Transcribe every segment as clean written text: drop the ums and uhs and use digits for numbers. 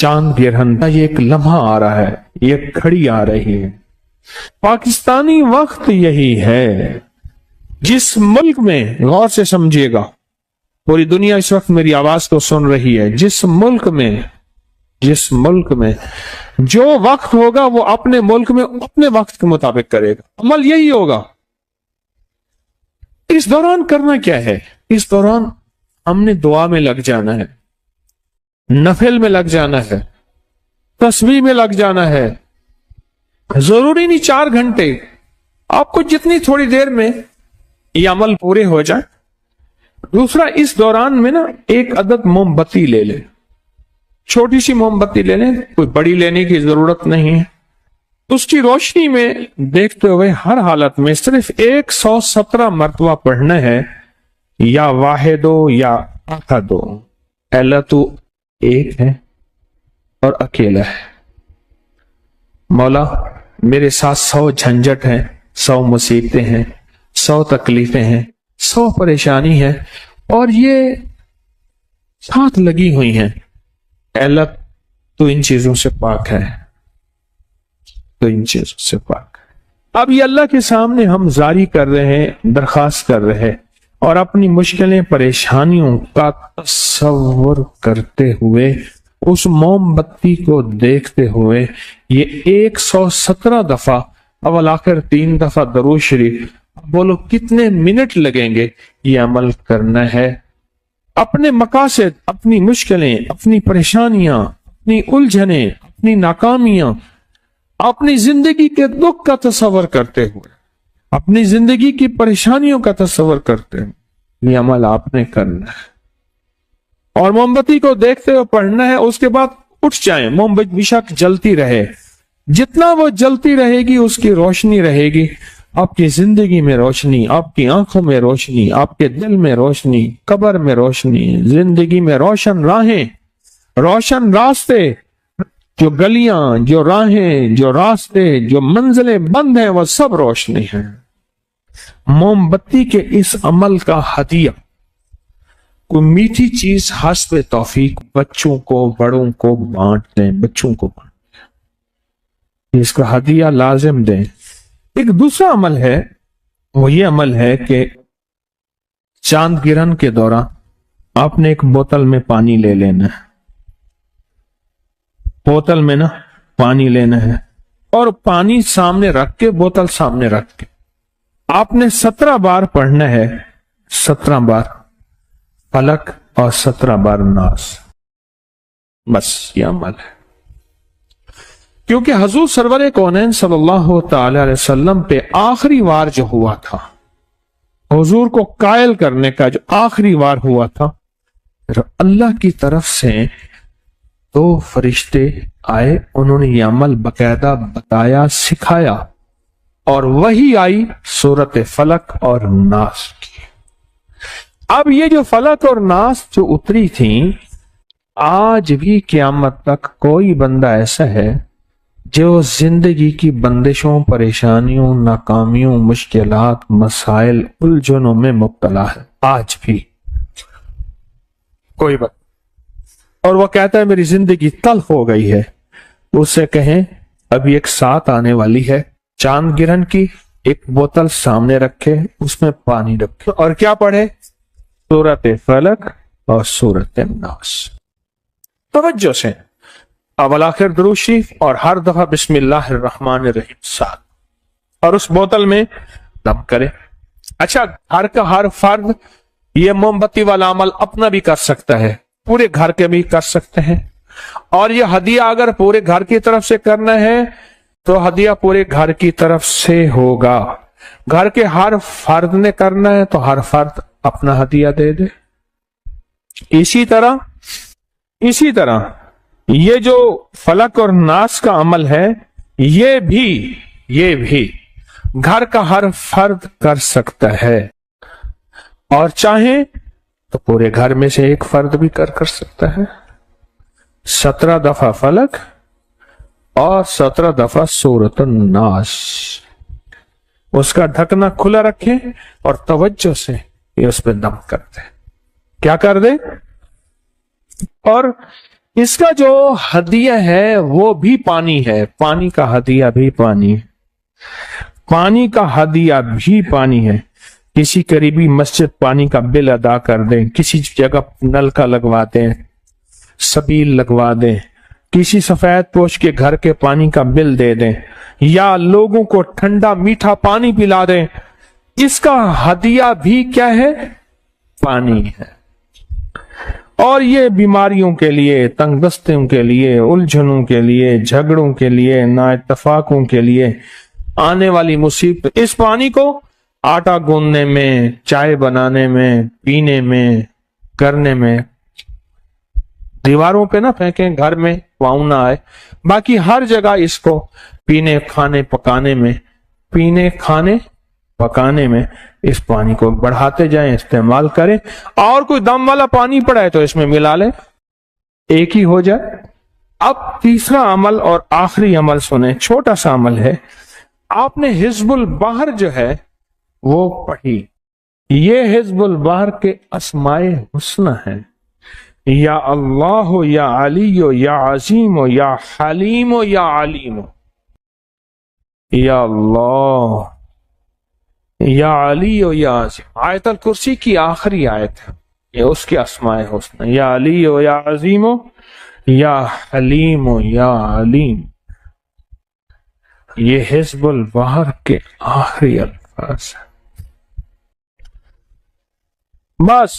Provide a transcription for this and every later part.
चांद गिरहन का ये एक लम्हा आ रहा है, ये घड़ी आ रही है। पाकिस्तानी वक्त यही है। जिस मुल्क में, गौर से समझिएगा, पूरी दुनिया इस वक्त मेरी आवाज को सुन रही है, जिस मुल्क में जो वक्त होगा वो अपने मुल्क में अपने वक्त के मुताबिक करेगा, अमल यही होगा। इस दौरान करना क्या है? इस दौरान हमने दुआ में लग जाना है, नफिल में लग जाना है, तस्बीह में लग जाना है। जरूरी नहीं 4 घंटे, आपको जितनी थोड़ी देर में ये अमल पूरे हो जाए। दूसरा, इस दौरान में ना एक अदद मोमबत्ती ले ले, छोटी सी मोमबत्ती ले लें, कोई बड़ी लेने की जरूरत नहीं है। उसकी रोशनी में देखते हुए हर हालत में सिर्फ 117 मरतबा पढ़ना है, या वाहिदो या अहदो, अल्लाह तू एक है और अकेला है। मौला मेरे साथ 100 झंझट हैं, 100 मुसीबतें हैं, 100 तकलीफें हैं, 100 परेशानी है, और ये साथ लगी हुई हैं। अल्लाह तो इन चीजों से पाक है, तो इन चीजों से पाक है। अब ये अल्लाह के सामने हम जारी कर रहे हैं, दरखास्त कर रहे हैं, और अपनी मुश्किलें परेशानियों का तसव्वुर करते हुए, उस मोमबत्ती को देखते हुए, ये 117 दफा अवल आखिर 3 दफा दरूद शरीफ, बोलो कितने मिनट लगेंगे ये अमल करना है। अपने मकासद, अपनी मुश्किलें, अपनी परेशानियां, अपनी उलझने, अपनी नाकामियां, अपनी जिंदगी के दुख का तस्वर करते हुए, अपनी जिंदगी की परेशानियों का तस्वर करते हुए ये अमल आपने करना है। और मोमबत्ती को देखते हुए पढ़ना है। उसके बाद उठ जाएं, मोमबत्ती बेशक जलती रहे, जितना वो जलती रहेगी उसकी रोशनी रहेगी। आपकी जिंदगी में रोशनी, आपकी आंखों में रोशनी, आपके दिल में रोशनी, कब्र में रोशनी, जिंदगी में रोशन राहें, रोशन रास्ते, जो गलियां, जो राहें, जो रास्ते, जो मंजिलें बंद हैं, वह सब रोशनी है। मोमबत्ती के इस अमल का हदिया, कोई मीठी चीज हस्ब तौफीक बच्चों को, बड़ों को बांट दें, बच्चों को बांट दें, इसका हदिया लाजिम दें। एक दूसरा अमल है, वो ये अमल है कि चांद गिरहन के दौरान आपने एक बोतल में पानी ले लेना है, बोतल में ना पानी लेना है, और पानी सामने रख के, बोतल सामने रख के आपने 17 बार पढ़ना है, 17 बार फलक और 17 बार नास। बस ये अमल है। क्योंकि हजूर सरवर कौनैन सल्लल्लाहु ताला अलैहि वसल्लम पे आखिरी वार जो हुआ था, हुजूर को कायल करने का जो आखिरी वार हुआ था, फिर अल्लाह की तरफ से 2 फरिश्ते आए, उन्होंने ये अमल बकायदा बताया, सिखाया, और वही आई सूरत फलक और नास की। अब ये जो फलक और नास जो उतरी थी, आज भी क़यामत तक कोई बंदा ऐसा है जो जिंदगी की बंदिशों, परेशानियों, नाकामियों, मुश्किलात, मसाइल, उलझनों में मुब्तला है, आज भी कोई बात। और वह कहता है मेरी जिंदगी तल्ख हो गई है। उससे कहें अभी एक साथ आने वाली है, चांद गिरहन की, एक बोतल सामने रखे, उसमें पानी रखे, और क्या पढ़े? सूरत फलक और सूरत नास। तवज्जो से अवल आखिर दुरूद शरीफ, और हर दफा बिस्मिल्लाहिर्रहमानिर्रहीम साथ, और उस बोतल में दम करे। अच्छा, घर का हर फर्द ये मोमबत्ती वाला अमल अपना भी कर सकता है, पूरे घर के भी कर सकते हैं। और ये हदिया अगर पूरे घर की तरफ से करना है तो हदिया पूरे घर की तरफ से होगा। घर के हर फर्द ने करना है तो हर फर्द अपना हदिया दे दे। इसी तरह ये जो फलक और नास का अमल है, ये भी घर का हर फर्द कर सकता है, और चाहे तो पूरे घर में से एक फर्द भी कर सकता है। 17 दफा फलक और 17 दफा सूरत नास। उसका ढकना खुला रखें और तवज्जो से ये उस पर दम कर दे। क्या कर दे? और اس کا جو ہدیہ ہے وہ بھی پانی ہے، پانی کا ہدیہ بھی پانی ہے، پانی کا ہدیہ بھی پانی ہے۔ کسی قریبی مسجد پانی کا بل ادا کر دیں، کسی جگہ نل کا لگوا دیں، سبیل لگوا دیں، کسی سفید پوش کے گھر کے پانی کا بل دے دیں، یا لوگوں کو ٹھنڈا میٹھا پانی پلا دیں، اس کا ہدیہ بھی کیا ہے؟ پانی ہے۔ اور یہ بیماریوں کے لیے، تنگ دستیوں کے لیے، الجھنوں کے لیے، جھگڑوں کے لیے، نا اتفاقوں کے لیے، آنے والی مصیبت، اس پانی کو آٹا گوندنے میں، چائے بنانے میں، پینے میں، کرنے میں، دیواروں پہ نہ پھینکیں، گھر میں پاؤں نہ آئے، باقی ہر جگہ اس کو پینے کھانے پکانے میں، پینے کھانے پکانے میں اس پانی کو بڑھاتے جائیں، استعمال کریں۔ اور کوئی دم والا پانی پڑا ہے تو اس میں ملا لیں، ایک ہی ہو جائے۔ اب تیسرا عمل اور آخری عمل سنیں، چھوٹا سا عمل ہے۔ آپ نے حزب البحر جو ہے وہ پڑھی، یہ حزب البحر کے اسماء حسنى ہیں، یا اللہ یا علی یا عظیم یا حلیم یا علیم، یا اللہ یا علی یا عظیم۔ آیت الکرسی کی آخری آیت ہے، یہ اس کے اسماء حسنى، یا علی یا عظیم یا حلیم یا علیم۔ یہ حزب البحر کے آخری الفاظ ہیں۔ بس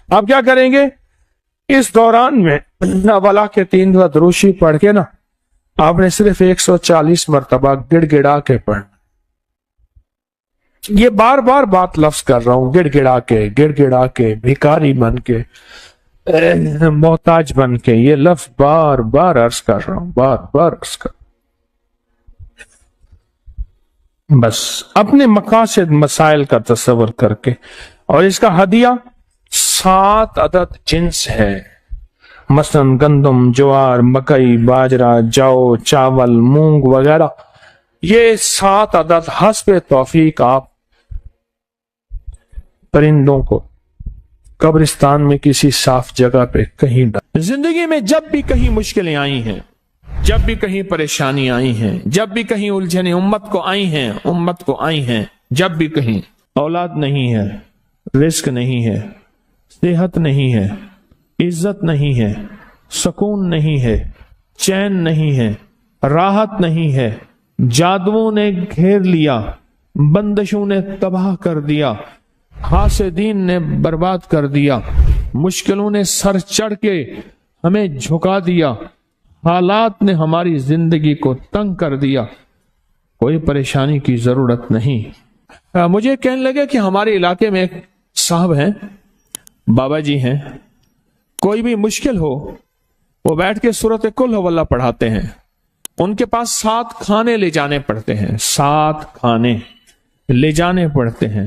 آپ کیا کریں گے؟ اس دوران میں اولا کے 3 دفعہ دروشی پڑھ کے نا، آپ نے صرف 140 مرتبہ گڑ گڑا کے پڑھنا۔ یہ بار بار بات لفظ کر رہا ہوں، گڑ گڑا کے، بھکاری بن کے، محتاج بن کے، یہ لفظ بار بار عرض کر رہا ہوں، بار بار عرض کر۔ بس اپنے مقاصد مسائل کا تصور کر کے، اور اس کا ہدیہ 7 عدد جنس ہے، مثلا گندم، جوار، مکئی، باجرہ، جو، چاول، مونگ وغیرہ، یہ 7 عدد حسب توفیق آپ پرندوں کو قبرستان میں کسی صاف جگہ پہ کہیں ڈال۔ زندگی میں جب بھی کہیں مشکلیں آئی ہیں، جب بھی کہیں پریشانی آئی ہیں، جب بھی کہیں الجھنیں امت کو آئی ہیں، جب بھی کہیں اولاد نہیں ہے، رزق نہیں ہے، صحت نہیں ہے، عزت نہیں ہے، سکون نہیں ہے، چین نہیں ہے، راحت نہیں ہے، جادوؤں نے گھیر لیا، بندشوں نے تباہ کر دیا، حاسدین نے برباد کر دیا، مشکلوں نے سر چڑھ کے ہمیں جھکا دیا، حالات نے ہماری زندگی کو تنگ کر دیا، کوئی پریشانی کی ضرورت نہیں۔ مجھے کہنے لگے کہ ہمارے علاقے میں ایک صاحب ہیں، بابا جی ہیں، کوئی بھی مشکل ہو وہ بیٹھ کے سورۃ قل ہو اللہ پڑھاتے ہیں۔ ان کے پاس 7 کھانے لے جانے پڑتے ہیں، 7 کھانے لے جانے پڑتے ہیں،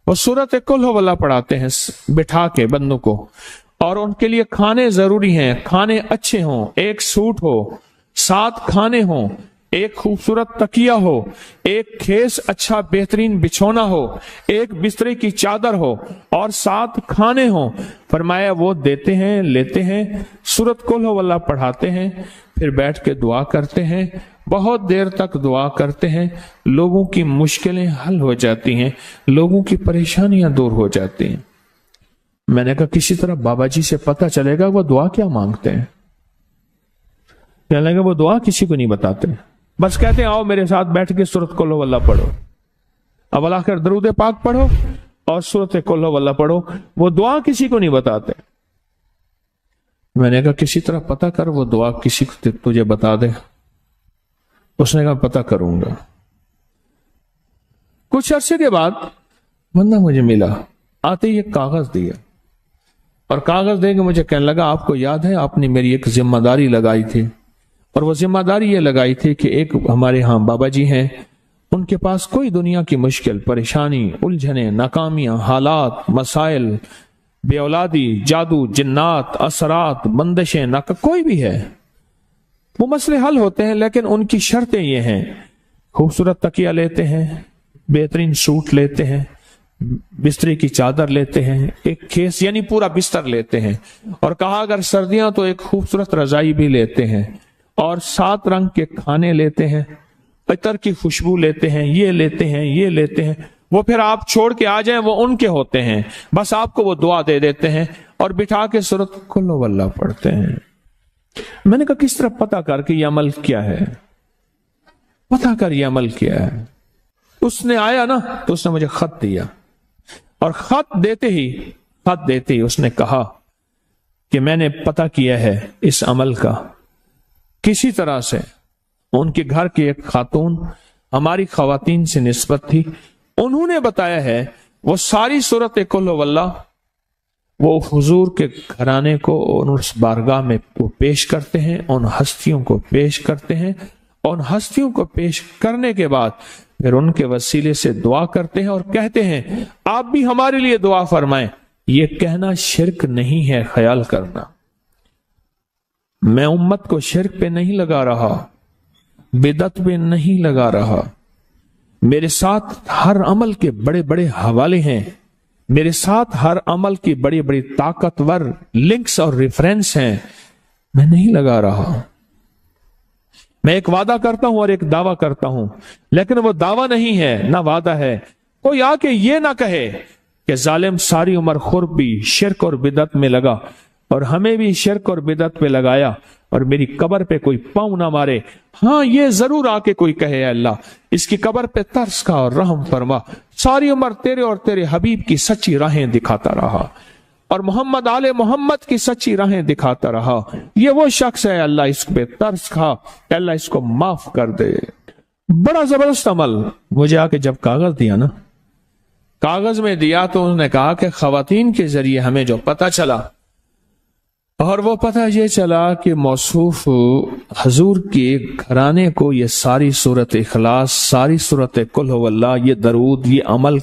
وہ سورۃ قل ہو اللہ پڑھاتے ہیں بٹھا کے بندوں کو، اور ان کے لیے کھانے ضروری ہیں، کھانے اچھے ہوں، ایک سوٹ ہو، 7 کھانے ہوں، ایک خوبصورت تکیہ ہو، ایک کھیس اچھا بہترین بچھونا ہو، ایک بسترے کی چادر ہو، اور 7 کھانے ہوں۔ فرمایا وہ دیتے ہیں، لیتے ہیں، سورۃ قل ہو اللہ پڑھاتے ہیں، پھر بیٹھ کے دعا کرتے ہیں، بہت دیر تک دعا کرتے ہیں، لوگوں کی مشکلیں حل ہو جاتی ہیں، لوگوں کی پریشانیاں دور ہو جاتی ہیں۔ میں نے کہا کسی طرح بابا جی سے پتہ چلے گا وہ دعا کیا مانگتے ہیں۔ کہنے لگا وہ دعا کسی کو نہیں بتاتے، بس کہتے ہیں آؤ میرے ساتھ بیٹھ کے سورۃ قل ہو اللہ پڑھو، اب آخر درود پاک پڑھو اور سورۃ قل ہو اللہ پڑھو، وہ دعا کسی کو نہیں بتاتے۔ میں نے کہا کسی طرح پتہ کر وہ دعا کسی کو تجھے بتا دے۔ اس نے کہا پتہ کروں گا۔ کچھ عرصے کے بعد بندہ مجھے ملا، آتے ہی ایک کاغذ دیا، اور کاغذ دے کے مجھے کہنے لگا آپ کو یاد ہے آپ نے میری ایک ذمہ داری لگائی تھی، اور وہ ذمہ داری یہ لگائی تھی کہ ایک ہمارے ہاں بابا جی ہیں، ان کے پاس کوئی دنیا کی مشکل، پریشانی، الجھنیں، ناکامیاں، حالات، مسائل، بے اولادی، جادو، جنات، اثرات، بندشیں، کوئی بھی ہے، وہ مسئلے حل ہوتے ہیں، لیکن ان کی شرطیں یہ ہیں، خوبصورت تکیہ لیتے ہیں، بہترین سوٹ لیتے ہیں، बिस्तरे की चादर लेते हैं, एक खेस यानी पूरा बिस्तर लेते हैं, और कहा अगर सर्दियां तो एक खूबसूरत रजाई भी लेते हैं, और 7 रंग के खाने लेते हैं, इतर की खुशबू लेते हैं, ये लेते हैं, ये लेते हैं। वो फिर आप छोड़ के आ जाएं, वो उनके होते हैं, बस आपको वो दुआ दे देते हैं और बिठा के सूरत कुल वल्लाह पढ़ते हैं। मैंने कहा किस तरह पता कर कि ये अमल क्या है, पता कर ये अमल क्या है। उसने आया ना तो उसने मुझे खत दिया, और खत देते ही उसने कहा कि मैंने पता किया है इस अमल का। किसी तरह से उनके घर की एक खातून हमारी खवातीन से निस्बत थी, उन्होंने बताया है वो सारी सूरत कुल वल्लाह वो हुजूर के घराने को उस बारगाह में वो पेश करते हैं, उन हस्तियों को पेश करते हैं, उन हस्तियों को पेश करने के बाद फिर उनके वसीले से दुआ करते हैं और कहते हैं आप भी हमारे लिए दुआ फरमाएं। ये कहना शिरक नहीं है, ख्याल करना। मैं उम्मत को शिरक पे नहीं लगा रहा, बिदत पे नहीं लगा रहा। मेरे साथ हर अमल के बड़े बड़े हवाले हैं, मेरे साथ हर अमल की बड़ी बड़ी ताकतवर लिंक्स और रेफरेंस हैं। मैं नहीं लगा रहा। मैं एक वादा करता हूं और एक दावा करता हूं, लेकिन वो दावा नहीं है ना वादा है। कोई आके ये ना कहे कि जालिम सारी उम्र खुरबी शिरक और बिदत में लगा और हमें भी शिरक और बिदत पे लगाया और मेरी कब्र पे कोई पांव ना मारे। हाँ, ये जरूर आके कोई कहे अल्लाह इसकी कब्र पे तरस खा और रहम फरमा, सारी उम्र तेरे और तेरे हबीब की सच्ची राहें दिखाता रहा और मोहम्मद आले मोहम्मद की सच्ची राहें दिखाता रहा। ये वो शख्स है, अल्लाह इस पे तरस खा, अल्लाह इसको माफ कर दे। बड़ा जबरदस्त अमल। मुझे आके जब कागज दिया ना, कागज में दिया तो उन्होंने कहा कि खवातीन के जरिए हमें जो पता चला, और वो पता ये चला कि मौसूफ हजूर के घराने को ये सारी सूरत इखलास, सारी सूरत कुल हुवल्लाह, ये दरूद, ये अमल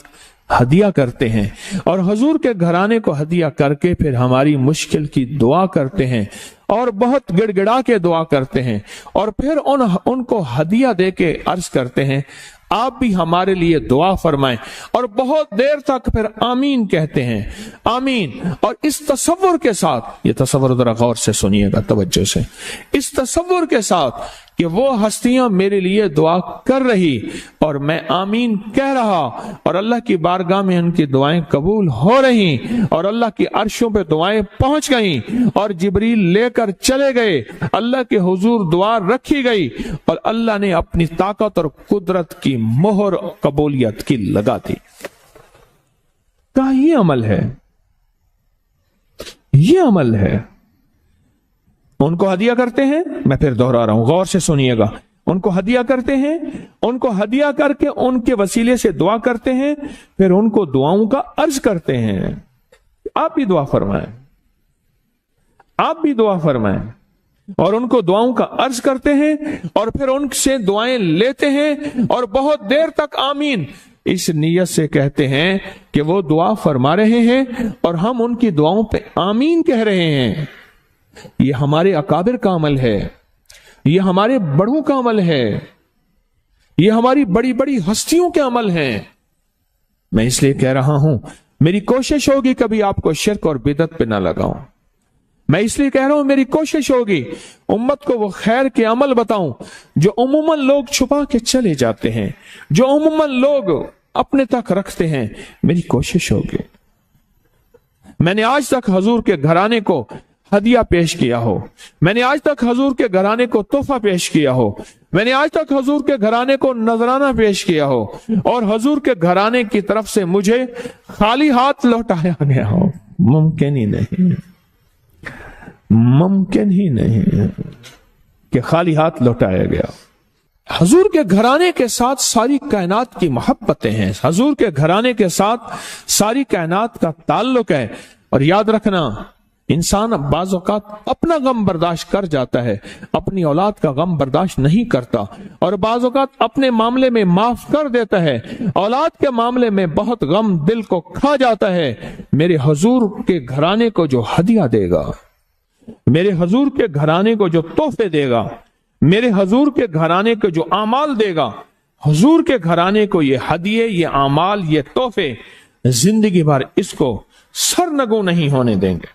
हदिया करते हैं और हजूर के घराने को हदिया करके फिर हमारी मुश्किल की दुआ करते हैं और बहुत गिड़गिड़ा के दुआ करते हैं और फिर उनको हदिया दे के अर्ज करते हैं आप भी हमारे लिए दुआ फरमाएं, और बहुत देर तक फिर आमीन कहते हैं, आमीन। और इस तसव्वुर के साथ, ये तसव्वुर जरा गौर से सुनिएगा, तवज्जो से, इस तसव्वुर के साथ कि वो हस्तियां मेरे लिए दुआ कर रही और मैं आमीन कह रहा और अल्लाह की बारगाह में उनकी दुआएं कबूल हो रही और अल्लाह की अर्शों पे दुआएं पहुंच गई और जिब्रील लेकर चले गए, अल्लाह के हुजूर दुआ रखी गई और अल्लाह ने अपनी ताकत और कुदरत की मोहर कबूलियत की लगा दी। क्या ये अमल है? ये अमल है। उनको हदिया करते हैं, मैं फिर दोहरा रहा हूं, गौर से सुनिएगा। उनको हदिया करते हैं, उनको हदिया करके उनके वसीले से दुआ करते हैं, फिर उनको दुआओं का अर्ज करते हैं आप भी दुआ फरमाएं, आप भी दुआ फरमाएं, और उनको दुआओं का अर्ज करते हैं और फिर उनसे दुआएं लेते हैं और बहुत देर तक आमीन इस नियत से कहते हैं कि वो दुआ फरमा रहे हैं और हम उनकी दुआओं पे आमीन कह रहे हैं। ये हमारे अकाबिर का अमल है, ये हमारे बड़ों का अमल है, ये हमारी बड़ी बड़ी हस्तियों के अमल हैं। मैं इसलिए कह रहा हूं, मेरी कोशिश होगी कभी आपको शिरक और बिदत पे ना लगाऊं। मैं इसलिए कह रहा हूं, मेरी कोशिश होगी उम्मत को वो खैर के अमल बताऊं जो उम्मूमन लोग छुपा के चले जाते हैं, जो उम्मूमन लोग अपने तक रखते हैं। मेरी कोशिश होगी। मैंने आज तक हजूर के घराने को हदिया पेश किया हो, मैंने आज तक हजूर के घराने को तोहफा पेश किया हो, मैंने आज तक हजूर के घराने को नजराना पेश किया हो और हजूर के घराने की तरफ से मुझे खाली हाथ लौटाया गया हो, मुमकिन ही नहीं, मुमकिन ही नहीं कि खाली हाथ लौटाया गया। हजूर के घराने के साथ सारी कायनात की मोहब्बतें हैं, हजूर के घराने के साथ सारी कायनात का ताल्लुक है। और याद रखना, इंसान बाज़ औक़ात अपना गम बर्दाश्त कर जाता है, अपनी औलाद का गम बर्दाश्त नहीं करता, और बाज़ औक़ात अपने मामले में माफ कर देता है, औलाद के मामले में बहुत गम दिल को खा जाता है। मेरे हजूर के घराने को जो हदिया देगा, मेरे हजूर के घराने को जो तोहफे देगा, मेरे हजूर के घराने को जो आमाल देगा, हजूर के घराने को ये हदिये, ये आमाल, ये तोहफे जिंदगी भर इसको सरनगू नहीं होने देंगे,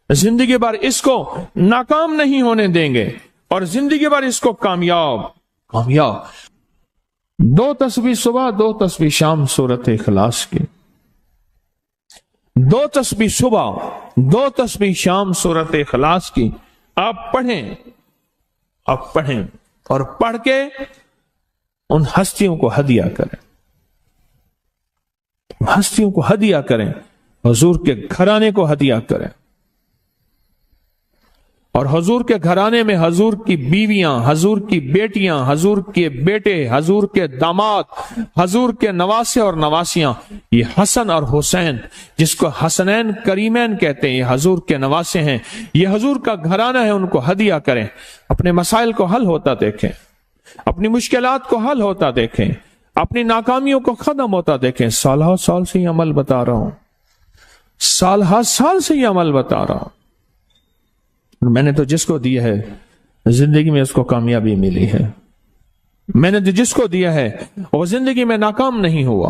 जिंदगी भर इसको नाकाम नहीं होने देंगे, और जिंदगी भर इसको कामयाब। 2 तस्बीह सुबह, 2 तस्बीह शाम सूरत इखलास की। 2 तस्बीह सुबह, 2 तस्बीह शाम सूरत इखलास की आप पढ़ें और पढ़ के उन हस्तियों को हदिया करें, हस्तियों को हदिया करें, हुजूर के घराने को हदिया करें। और हुजूर के घराने में हुजूर की बीवियां, हुजूर की बेटियां, हुजूर के बेटे, हुजूर के दामाद, हुजूर के नवासे और नवासियां, ये हसन और हुसैन जिसको हसनैन करीमैन कहते हैं, ये हुजूर के नवासे हैं, ये हुजूर का घराना है, उनको हदिया करें। अपने मसाइल को हल होता देखें, अपनी मुश्किलात को हल होता देखें, अपनी नाकामियों को खत्म होता देखें। साल साल से ये अमल बता रहा हूं, साल से ये अमल बता रहा हूं। मैंने तो जिसको दिया है जिंदगी में उसको कामयाबी मिली है, मैंने तो जिसको दिया है वो जिंदगी में नाकाम नहीं हुआ।